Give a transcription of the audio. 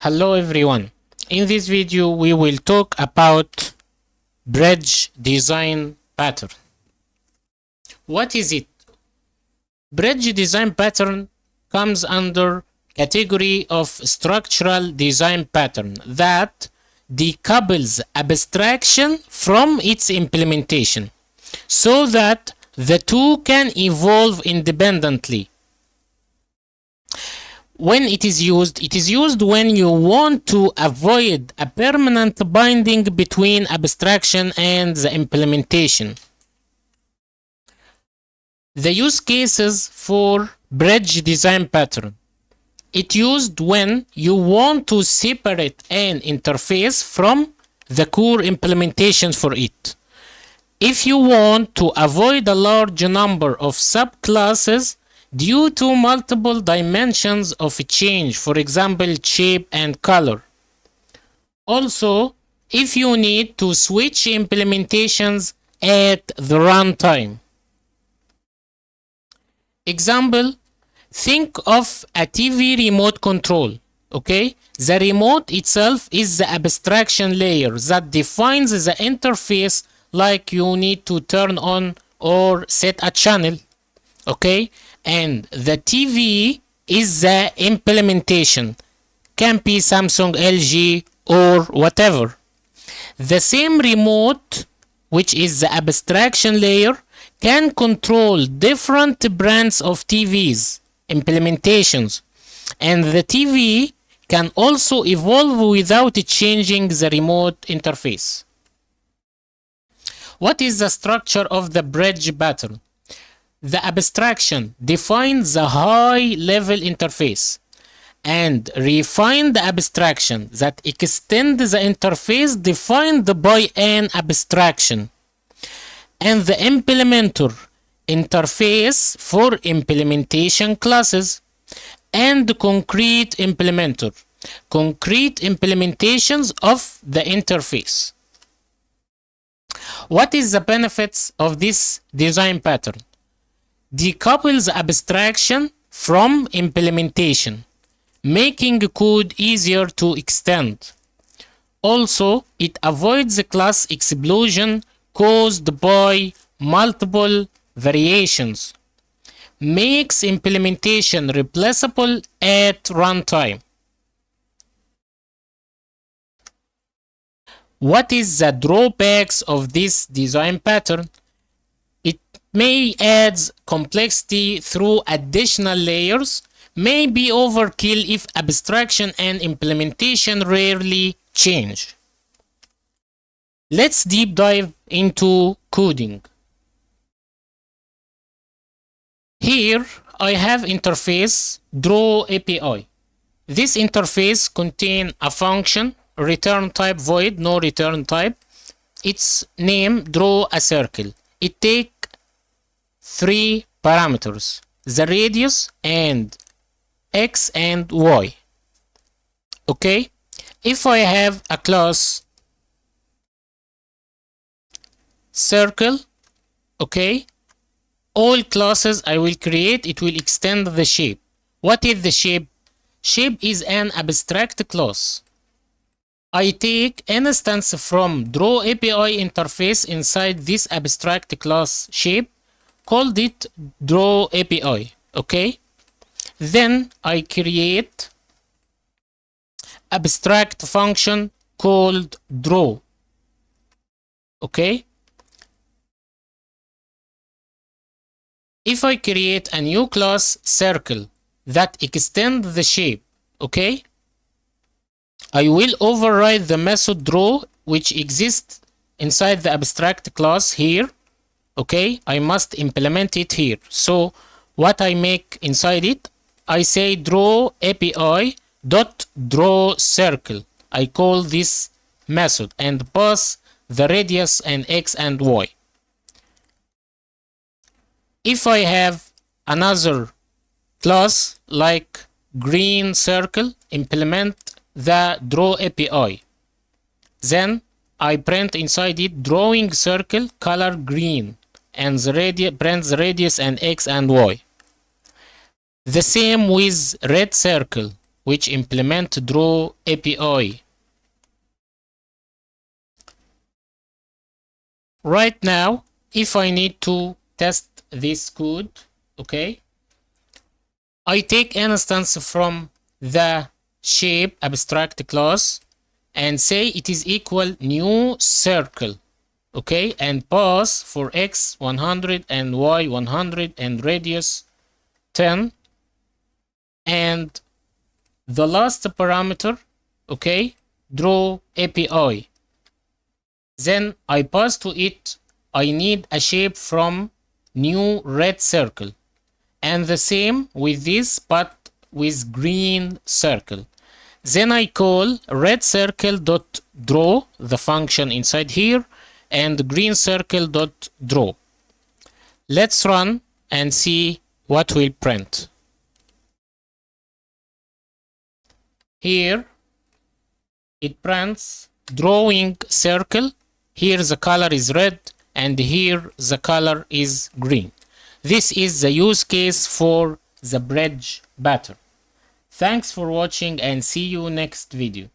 Hello everyone. In this video we will talk about bridge design pattern. What is it? Bridge design pattern comes under category of structural design pattern that decouples abstraction from its implementation so that the two can evolve independently. When it is used when you want to avoid a permanent binding between abstraction and the implementation. The use cases for bridge design pattern. It used when you want to separate an interface from the core implementation for it. If you want to avoid a large number of subclasses due to multiple dimensions of change, for example shape and color. Also, if you need to switch implementations at the runtime. Example, think of a TV remote control. Okay, the remote itself is the abstraction layer that defines the interface, like you need to turn on or set a channel. Okay, and the TV is the implementation, can be Samsung, LG or whatever. The same remote, which is the abstraction layer, can control different brands of TVs implementations, and the TV can also evolve without changing the remote interface. What is the structure of the bridge pattern? The abstraction defines the high-level interface and refine the abstraction that extends the interface defined by an abstraction, and the implementer interface for implementation classes, and the concrete implementer, concrete implementations of the interface. What is the benefits of this design pattern? Decouples abstraction from implementation, making code easier to extend. Also, it avoids the class explosion caused by multiple variations, makes implementation replaceable at runtime. What is the drawbacks of this design pattern? It may add complexity through additional layers, may be overkill if abstraction and implementation rarely change. Let's deep dive into coding. Here I have interface draw API. This interface contains a function, return type void, no return type. Its name draw a circle. It takes three parameters, the radius and x and y. Okay, if I have a class circle, okay, all classes I will create, it will extend the shape. What is the shape? Shape is an abstract class. I take instance from draw API interface inside this abstract class shape, called it draw API. Okay, then I create abstract function called draw. Okay, if I create a new class circle that extends the shape, okay, I will override the method draw which exists inside the abstract class here. Okay, I must implement it here. So what I make inside it, I say draw API dot draw circle. I call this method and pass the radius and x and y. If I have another class like green circle, implement the draw API. Then I print inside it drawing circle color green, and the print the radius and x and y. The same with red circle. which implement draw API. Right now, if I need to test this code, okay, I take instance from the shape abstract class and say it is equal new circle, okay, and pass for x 100 and y 100 and radius 10, and the last parameter, okay, draw API. Then I pass to it, I need a shape from new red circle, and the same with this but with green circle. Then I call red circle dot draw, the function inside here, and green circle dot draw. Let's run and see what will print. Here it prints drawing circle. Here the color is red and here the color is green. This is the use case for the bridge pattern. Thanks for watching and see you next video.